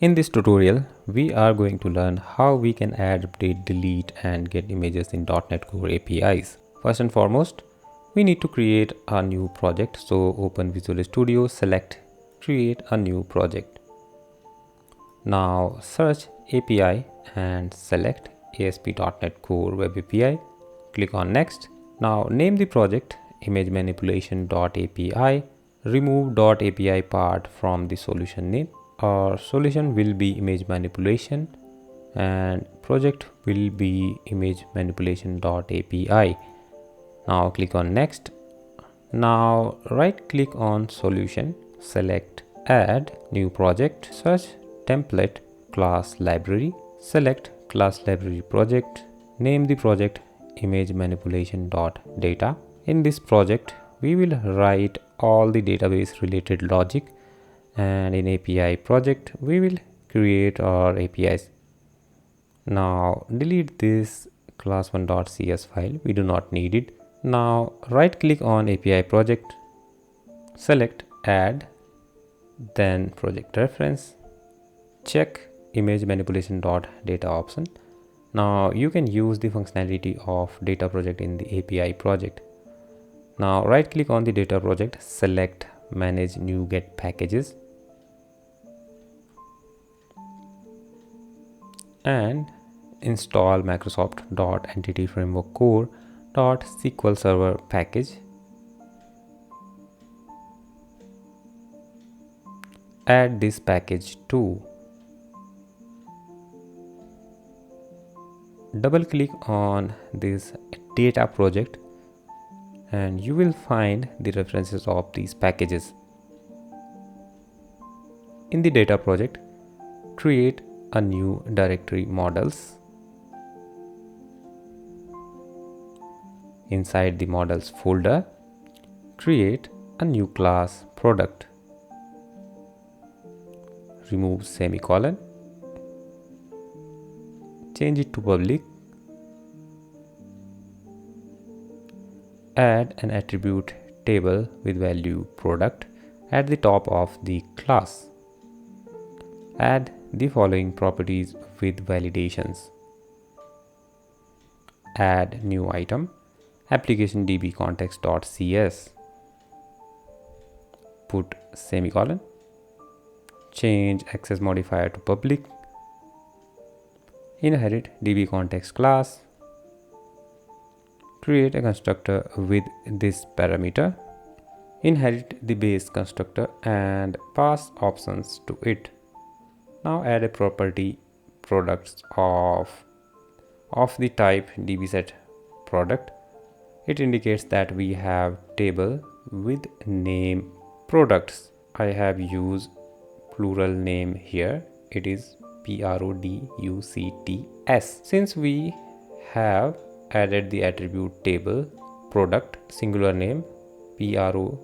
In this tutorial, we are going to learn how we can add, update, delete and get images in .NET Core APIs. First and foremost, we need to create a new project. So open Visual Studio, select create a new project. Now search API and select ASP.NET Core Web API. Click on next. Now name the project image manipulation.api. Remove .api part from the solution name. Our solution will be image manipulation and project will be image manipulation.api. Now click on next. Now right click on solution, select add new project, search template class library, select class library project, name the project image manipulation.data. In this project we will write all the database related logic, and in API project we will create our APIs. Now delete this class1.cs file, we do not need it. Now right click on API project, select add, then project reference, check image manipulation.data option. Now you can use the functionality of data project in the API project. Now right click on the data project, select manage NuGet packages and install Microsoft.Entity Framework Core.SQL Server package. Add this package too. Double click on this data project and you will find the references of these packages. In the data project, create a new directory models. Inside the models folder, create a new class product. Remove semicolon, change it to public, add an attribute table with value product at the top of the class. Add the following properties with validations. Add new item, application db context.cs, put semicolon, change access modifier to public, inherit db context class, create a constructor with this parameter, inherit the base constructor and pass options to it. Now add a property products of the type dbset product. It indicates that we have table with name products. I have used plural name here. It is products. Since we have added the attribute table product singular name product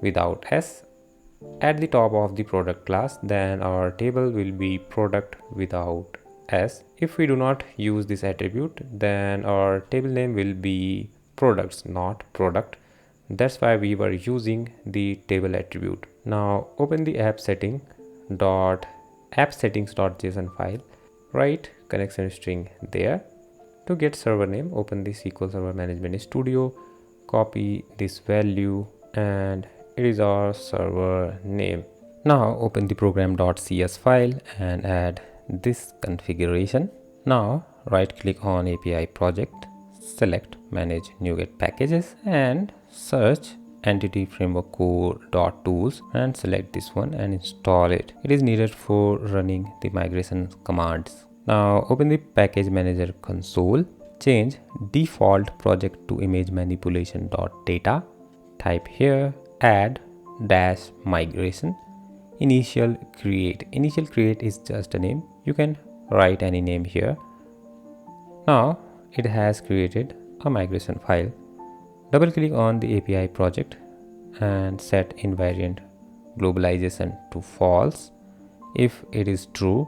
without s at the top of the product class, then our table will be product without s. If we do not use this attribute, then our table name will be products, not product. That's why we were using the table attribute. Now open the appsettings.json file, write connection string there. To get server name, open the SQL Server Management Studio, copy this value and it is our server name. Now open the program.cs file and add this configuration. Now right click on API project, select manage NuGet packages and search Entity Framework Core.tools and select this one and install it. It is needed for running the migration commands. Now open the package manager console, change default project to image manipulation.data. Type here add dash migration initial create. Initial create is just a name. You can write any name here. Now it has created a migration file. Double click on the API project and set invariant globalization to false if it is true.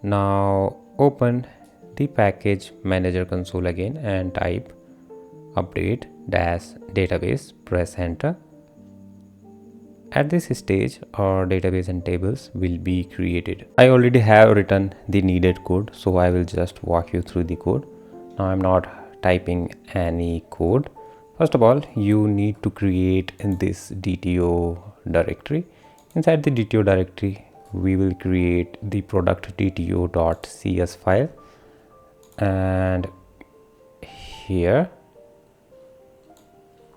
Now open the package manager console again and type update dash database, press enter. At this stage, our database and tables will be created. I already have written the needed code, so I will just walk you through the code. Now I'm not typing any code. First of all, you need to create this DTO directory. Inside the DTO directory, we will create the product dto.cs file, and here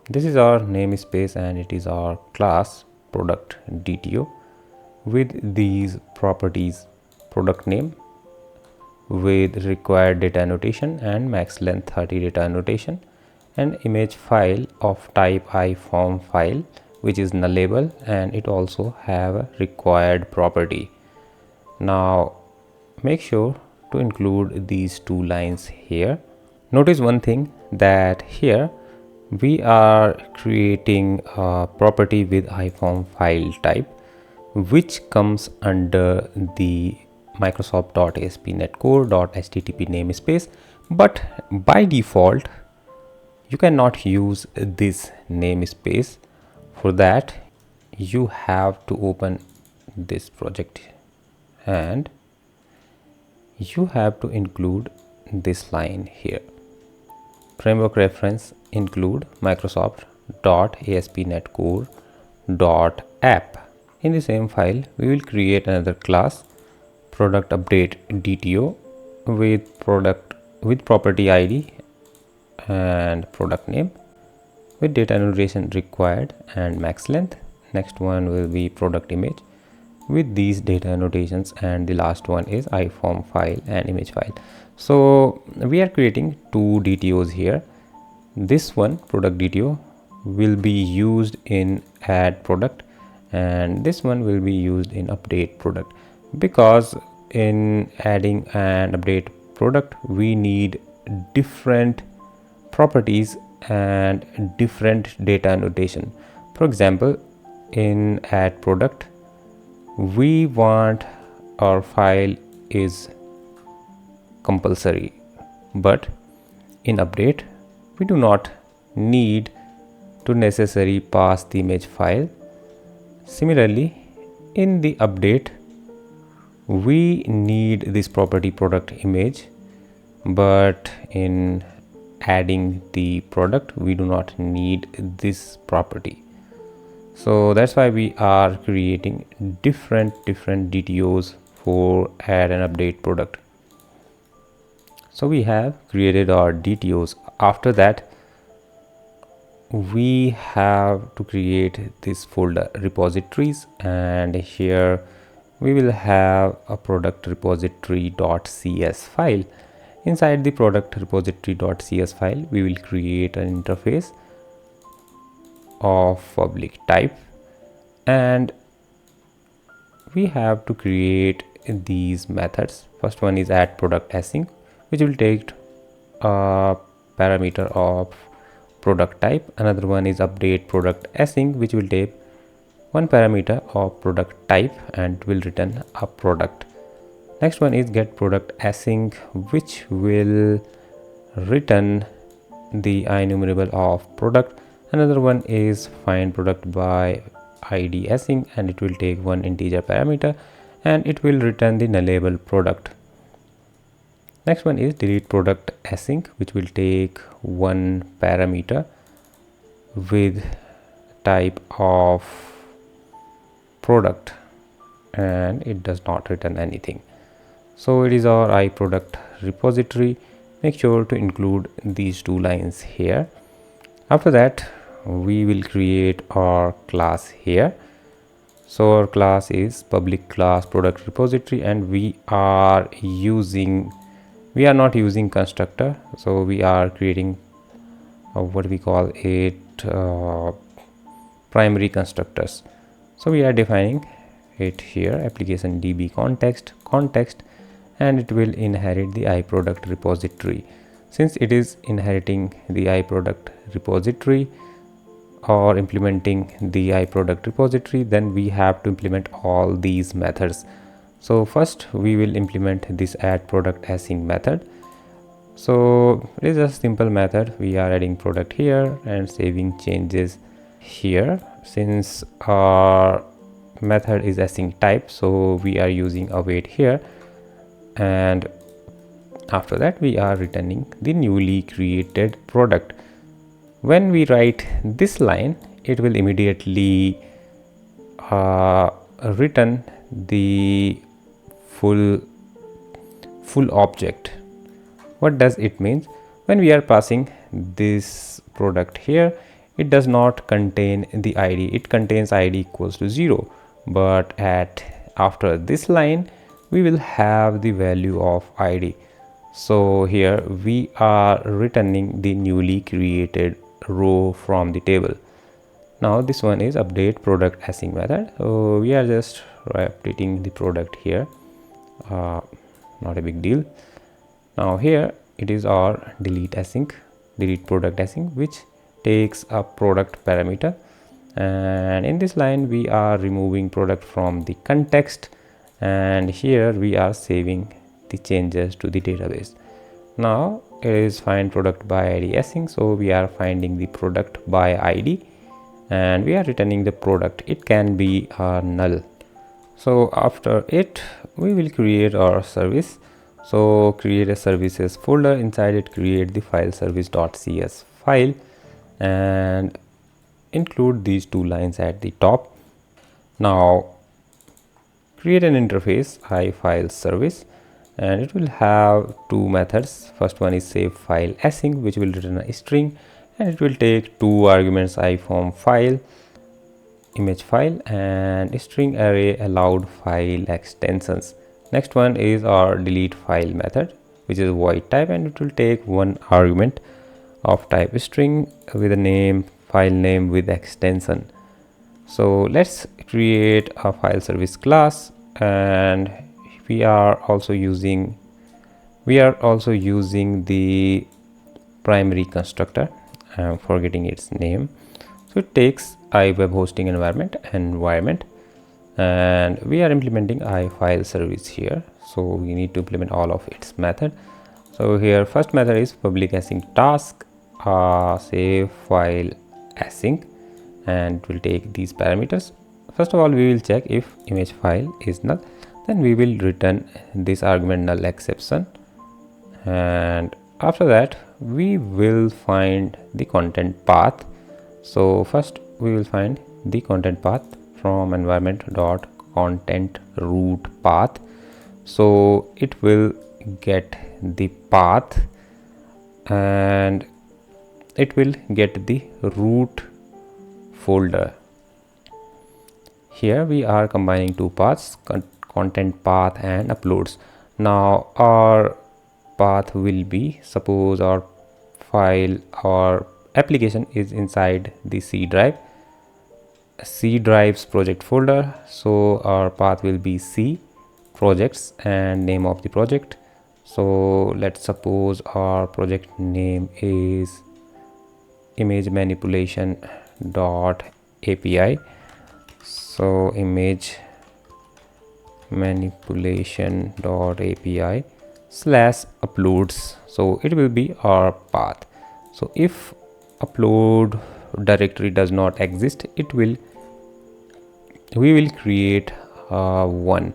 this is our namespace and it is our class product DTO with these properties: product name with required data annotation and max length 30 data annotation, and image file of type iForm file which is nullable, and it also have a required property. Now make sure to include these two lines here. Notice one thing, that here we are creating a property with iForm file type which comes under the Microsoft.ASP.NET Core.HTTP namespace, but by default you cannot use this namespace. For that, you have to open this project and you have to include this line here: framework reference include Microsoft.ASP.NET Core.app. In the same file, we will create another class product update DTO with property ID and product name with data annotation required and max length. Next one will be product image with these data annotations, and the last one is iForm file and image file. So we are creating two DTOs here. This one, product DTO, will be used in add product, and this one will be used in update product, because in adding and update product we need different properties and different data annotation. For example, in add product we want our file is compulsory, but in update we do not need to necessarily pass the image file. Similarly, in the update we need this property product image, but in adding the product we do not need this property. So that's why we are creating different DTOs for add and update product. So we have created our DTOs. After that, we have to create this folder repositories, and here we will have a product repository.cs file. Inside the product repository.cs file we will create an interface of public type, and we have to create these methods. First one is add product async, which will take a parameter of product type. Another one is update product async, which will take one parameter of product type and will return a product. Next one is get product async, which will return the enumerable of product. Another one is find product by id async, and it will take one integer parameter and it will return the nullable product. Next one is delete product async, which will take one parameter with type of product and it does not return anything. So it is our iProduct repository. Make sure to include these two lines here. After that, we will create our class here. So our class is public class product repository, and we are not using constructor, so we are creating what we call it primary constructors. So we are defining it here, application db context, and it will inherit the iProduct repository. Since it is inheriting the iProduct repository or implementing the iProduct repository, then we have to implement all these methods. So first we will implement this add product async method. So it is a simple method. We are adding product here and saving changes here, since our method is async type, so we are using await here, and after that we are returning the newly created product. When we write this line, it will immediately return the full object. What does it mean? When we are passing this product here, it does not contain the id, it contains id equals to 0, but after this line we will have the value of id. So here we are returning the newly created row from the table. Now this one is update product async method, so we are just updating the product here, not a big deal. Now here it is our delete product async, which takes a product parameter, and in this line we are removing product from the context, and here we are saving the changes to the database. Now it is find product by id async, so we are finding the product by id and we are returning the product. It can be null. So after it we will create our service. So create a services folder, inside it create the file service.cs file and include these two lines at the top. Now create an interface ifile service, and it will have two methods. First one is save file async, which will return a string, and it will take two arguments, iform file, image file, and string array allowed file extensions. Next one is our delete file method, which is void type, and it will take one argument of type string with a name, file name with extension. So let's create a file service class, and we are also using the primary constructor. I'm forgetting its name. So it takes iweb hosting environment, and we are implementing ifile service here, so we need to implement all of its method. So here first method is public async task save file async, and it will take these parameters. First of all, we will check if image file is null, then we will return this argument null exception, and after that we will find the content path. So first we will find the content path from environment.content root path. So it will get the path and it will get the root folder. Here we are combining two paths, content path and uploads. Now our path will be, suppose our file or application is inside the C drive's project folder, so our path will be C projects and name of the project. So let's suppose our project name is image manipulation dot API. So image manipulation dot API slash uploads, so it will be our path. So if upload directory does not exist, we will create one.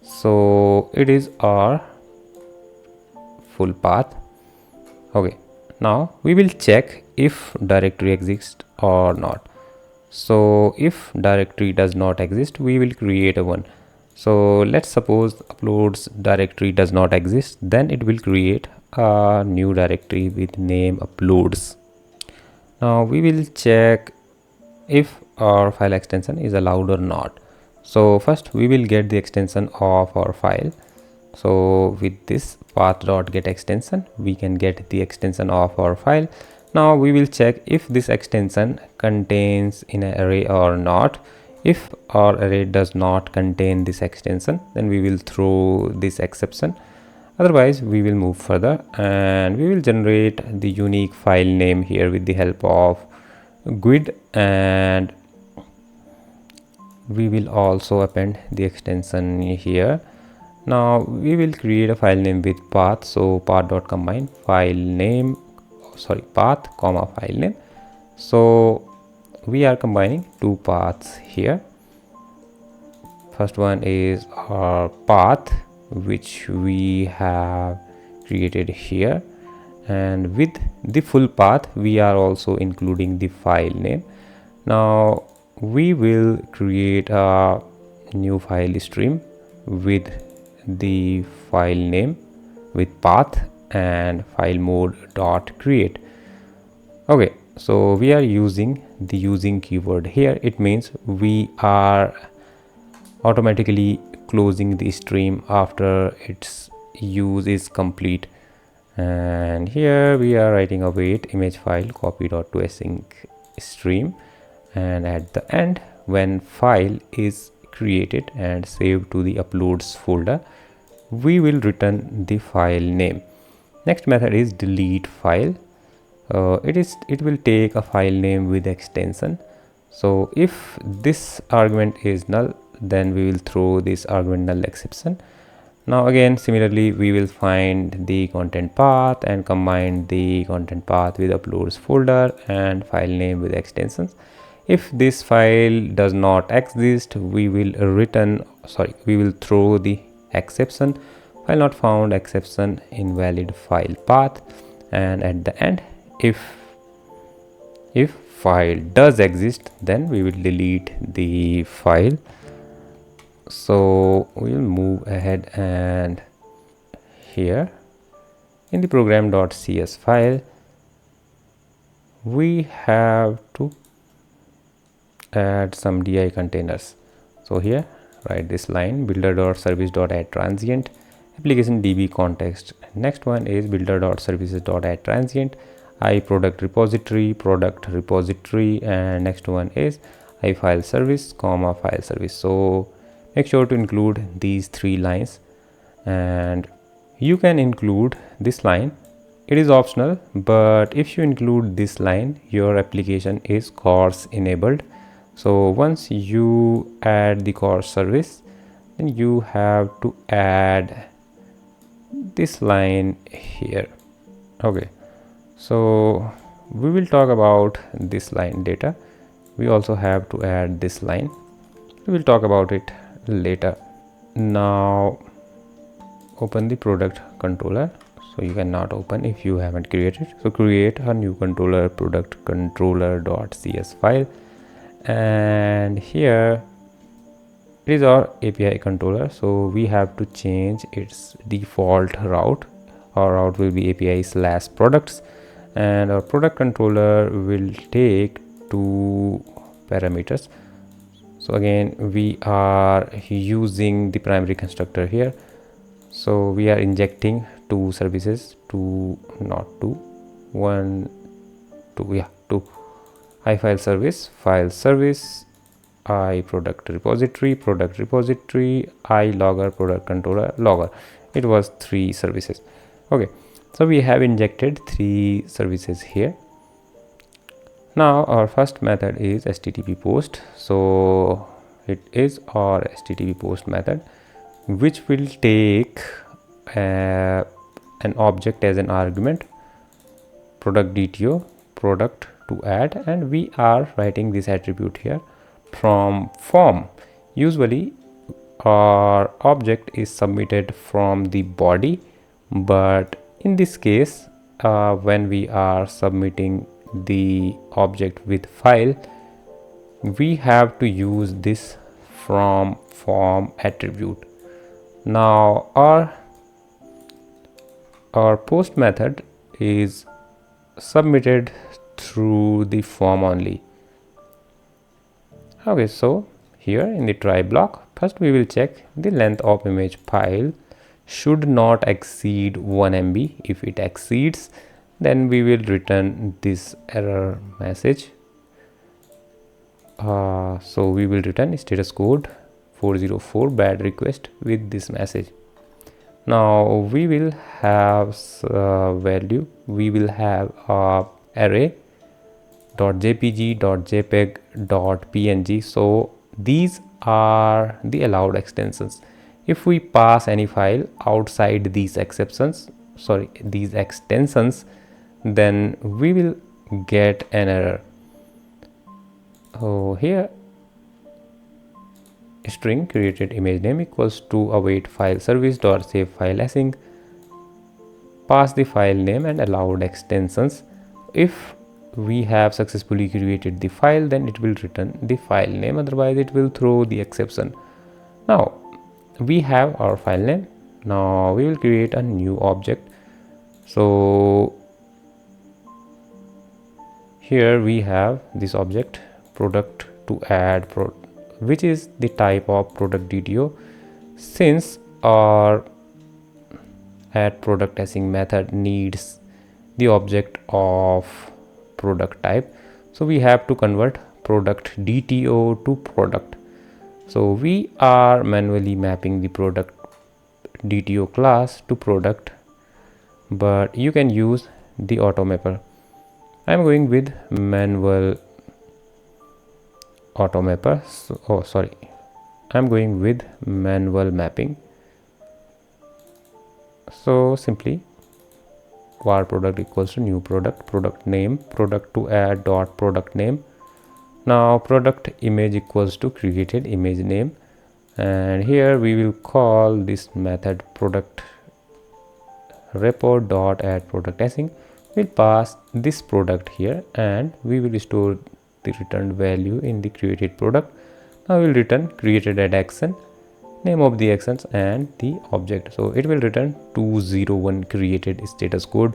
So it is our full path. Okay, now we will check if directory exists or not. So if directory does not exist, we will create a one. So let's suppose uploads directory does not exist, then it will create a new directory with name uploads. Now we will check if our file extension is allowed or not. So first we will get the extension of our file. So with this path.get extension, we can get the extension of our file. Now we will check if this extension contains in an array or not. If our array does not contain this extension, then we will throw this exception. Otherwise we will move further and we will generate the unique file name here with the help of GUID, and we will also append the extension here. Now we will create a file name with path. So path.combine path comma file name. So we are combining two paths here. First one is our path, which we have created here, and with the full path we are also including the file name. Now we will create a new file stream with the file name with path and file mode dot create. Okay, so we are using the using keyword here. It means we are automatically closing the stream after its use is complete. And here we are writing await image file copy.toasync stream, and at the end, when file is created and saved to the uploads folder, we will return the file name. Next method is delete file. It will take a file name with extension. So if this argument is null, then we will throw this argument null exception. Now again, similarly, we will find the content path and combine the content path with uploads folder and file name with extensions. If this file does not exist, we will throw the exception file not found exception invalid file path, and at the end, if file does exist, then we will delete the file. So we will move ahead, and here in the program.cs file we have to add some di containers. So here write this line builder.service.add transient application db context. Next one is builder.services.add transient I product repository, and next one is I file service comma file service. So make sure to include these three lines, and you can include this line. It is optional, but if you include this line, your application is CORS enabled. So once you add the CORS service, then you have to add this line here. Okay, so we will talk about this line data. We also have to add this line. We will talk about it later. Now open the product controller. So you cannot open if you haven't created. So create a new controller, product controller.cs file, and here it is our API controller. So we have to change its default route. Our route will be API/products, and our product controller will take two parameters. So again, we are using the primary constructor here. So we are injecting two services, two I file service, I product repository, I logger, product controller, logger. It was three services. Okay, so we have injected three services here. Now our first method is http post. So it is our http post method, which will take an object as an argument, product DTO, product to add, and we are writing this attribute here from form. Usually our object is submitted from the body, but in this case, when we are submitting the object with file, we have to use this from form attribute. Now our post method is submitted through the form only. Okay, so here in the try block, first we will check the length of image file should not exceed 1 MB. If it exceeds, then we will return this error message. So we will return status code 404 bad request with this message. Now we will have value. We will have array .jpg, .jpeg, .png. So these are the allowed extensions. If we pass any file outside these extensions, then we will get an error. So here string created image name equals to await file service dot save file async, pass the file name and allowed extensions. If we have successfully created the file, then it will return the file name, otherwise it will throw the exception. Now we have our file name. Now we will create a new object. So here we have this object product to add which is the type of product DTO. Since our add product async method needs the object of product type, so we have to convert product DTO to product. So we are manually mapping the product DTO class to product, but you can use the auto mapper. I'm going with manual auto mapper. I'm going with manual mapping. So simply var product equals to new product, product name, product to add dot product name. Now product image equals to created image name, and here we will call this method product report dot add product async. We'll pass this product here and we will store the returned value in the created product. Now we'll return created add action, name of the actions and the object. So it will return 201 created status code.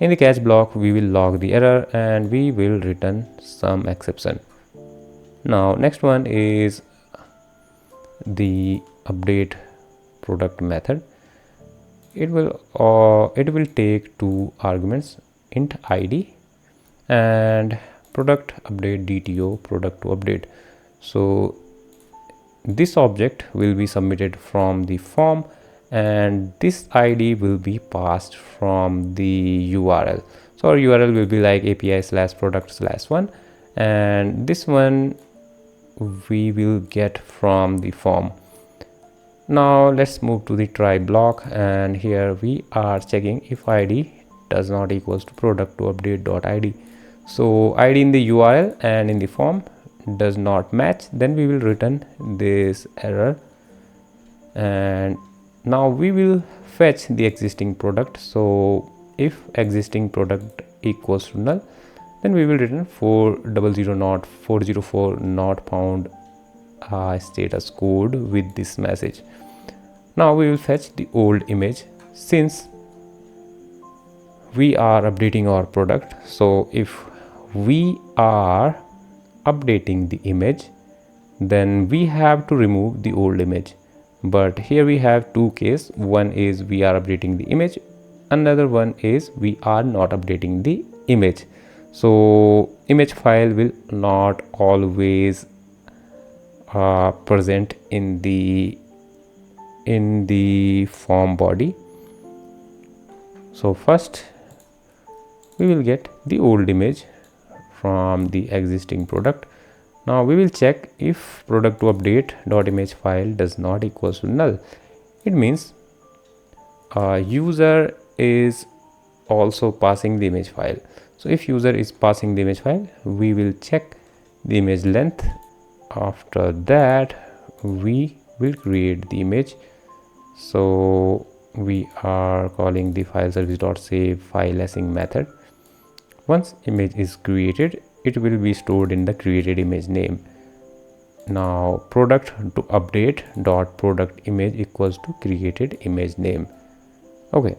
In the catch block we will log the error and we will return some exception. Now next one is the update product method. It will take two arguments, int id and product update DTO product to update. So this object will be submitted from the form and this id will be passed from the URL. So our URL will be like api/product/1, and this one we will get from the form. Now let's move to the try block, and here we are checking if id does not equals to product to update dot id. So id in the URL and in the form does not match, then we will return this error. And now we will fetch the existing product. So if existing product equals to null, then we will return 400 not 404 not found status code with this message. Now we will fetch the old image since we are updating our product. So if we are updating the image, then we have to remove the old image. But here we have two cases. One is we are updating the image, another one is we are not updating the image. So image file will not always present in the form body. So first we will get the old image from the existing product. Now we will check if product to update dot image file does not equals to null. It means user is also passing the image file. So if user is passing the image file, we will check the image length. After that we will create the image. So we are calling the file service dot save file async method. Once image is created, it will be stored in the created image name. Now product to update dot product image equals to created image name. Okay,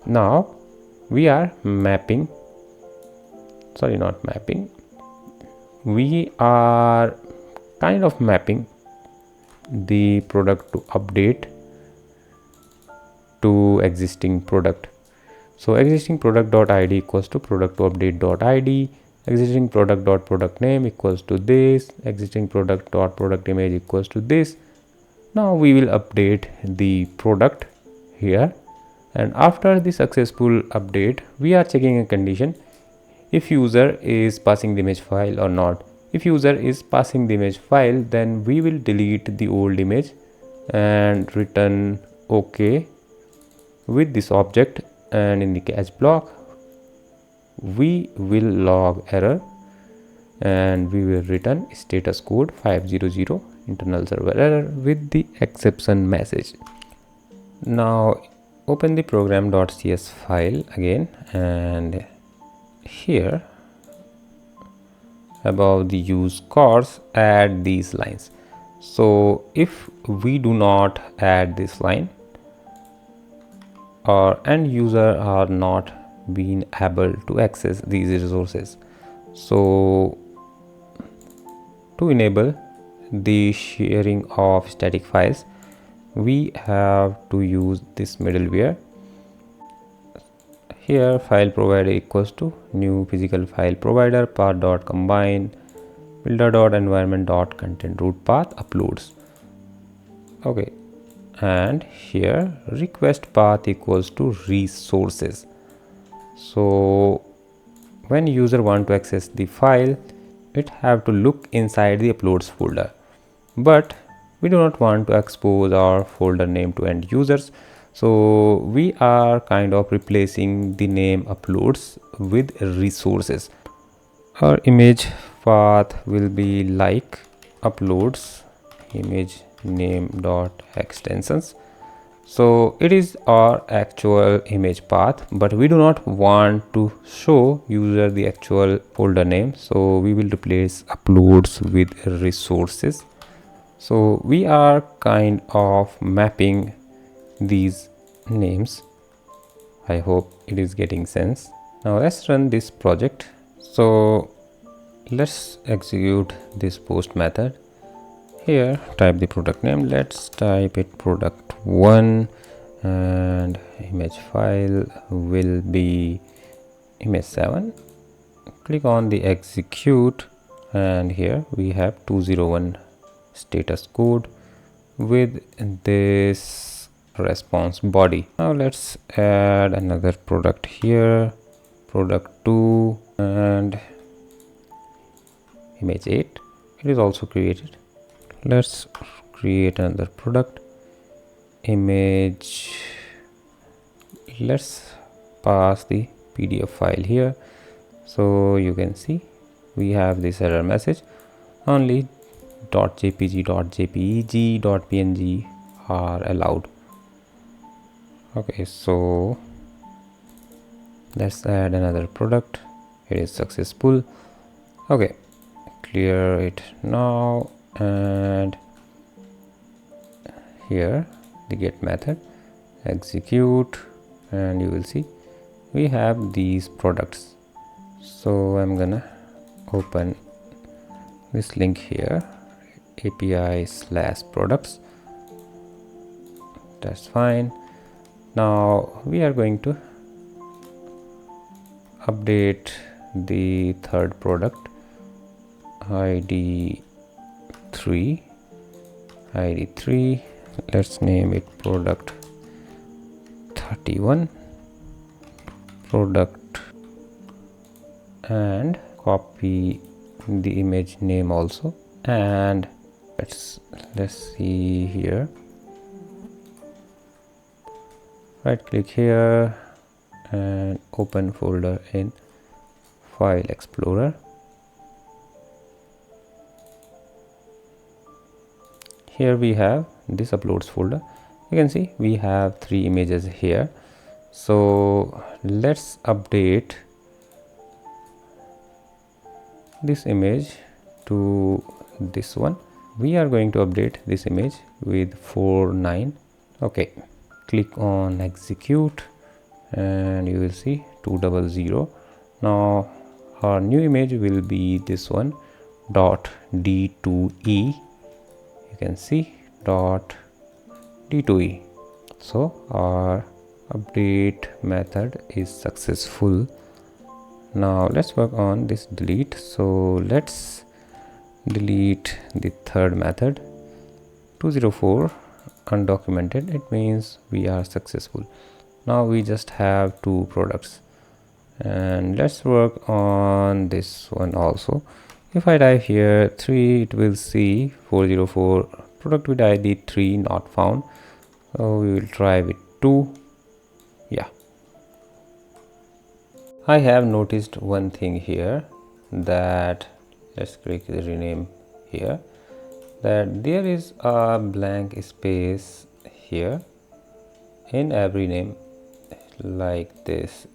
now we are mapping, sorry, not mapping, we are kind of mapping the product to update to existing product. So existing product dot id equals to product to update dot id, existing product dot product name equals to this, existing product dot product image equals to this. Now we will update the product here, and after the successful update we are checking a condition if user is passing the image file or not. If user is passing the image file, then we will delete the old image and return OK with this object, and in the catch block we will log error. and we will return status code 500 internal server error with the exception message. Now open the program.cs file again, and here above the use course add these lines. So if we do not add this line, our end user are not being able to access these resources. So to enable the sharing of static files, we have to use this middleware. Here file provider equals to new physical file provider path.combine builder.environment.content root path uploads. Okay, and here request path equals to resources. So when user want to access the file, it have to look inside the uploads folder, but we do not want to expose our folder name to end users. So we are kind of replacing the name uploads with resources. Our image path will be like uploads image name dot extensions. So it is our actual image path, but we do not want to show user the actual folder name, so we will replace uploads with resources. So we are kind of mapping these names. I hope it is getting sense. Now let's run this project. So let's execute this post method. Here type the product name, let's type it product1, and image file will be image7. Click on the execute, and here we have 201 status code with this response body. Now let's add another product here, product2, and image8. It is also created. Let's create another product image. Let's pass the PDF file here, so you can see we have this error message. Only .jpg, .jpeg, .png are allowed. Okay, so let's add another product. It is successful. Okay, clear it now, and here the get method, execute, and you will see we have these products. So I'm gonna open this link here, API/products. That's fine. Now we are going to update the third product, ID3. Let's name it product 31 product, and copy the image name also. And let's see here, right click here and open folder in file explorer. Here we have this uploads folder. You can see we have 3 images here. So let's update this image to this one. We are going to update this image with 49. Okay, click on execute, and you will see 200. Now our new image will be this one, .d2e. You can see .d2e. So our update method is successful. Now let's work on this delete. So let's delete the third method, 204 undocumented. It means we are successful. Now we just have 2 products, and let's work on this one also. If I type here 3, it will see 404 product with ID 3 not found. So we will try with 2. Yeah, I have noticed one thing here, that let's click the rename here, that there is a blank space here in every name, like this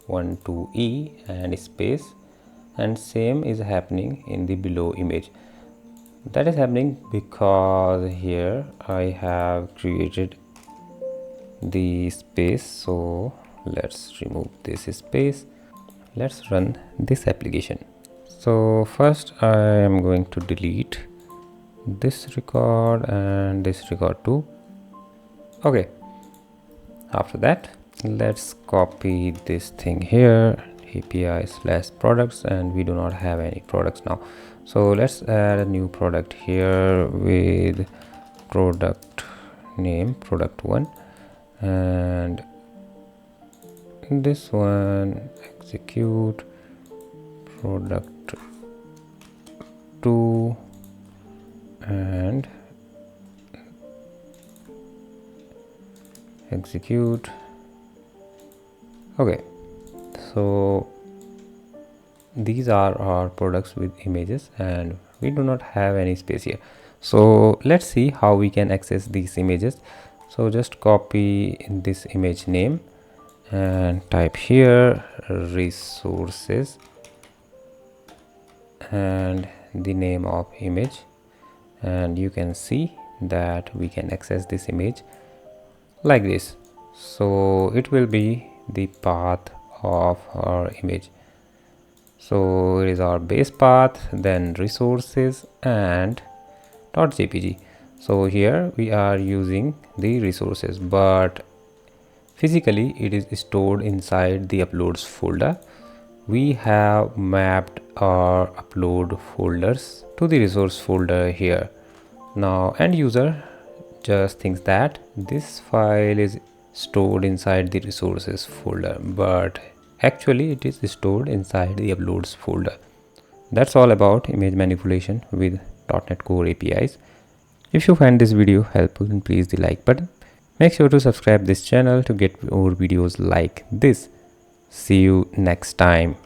12e and space, and same is happening in the below image. That is happening because here I have created the space. So let's remove this space. Let's run this application. So first I am going to delete this record and this record too. Okay, after that let's copy this thing here, API/products, and we do not have any products now. So let's add a new product here with product name product1, and this one execute product2 and execute. Okay, so these are our products with images and we do not have any space here. So let's see how we can access these images. So just copy this image name and type here resources and the name of image, and you can see that we can access this image like this. So it will be the path of our image. So it is our base path, then resources and .jpg. So here we are using the resources, but physically it is stored inside the uploads folder. We have mapped our upload folders to the resource folder here. Now end user just thinks that this file is stored inside the resources folder, but actually it is stored inside the uploads folder. That's all about image manipulation with .NET Core APIs. If you find this video helpful, then please the like button. Make sure to subscribe this channel to get more videos like this. See you next time.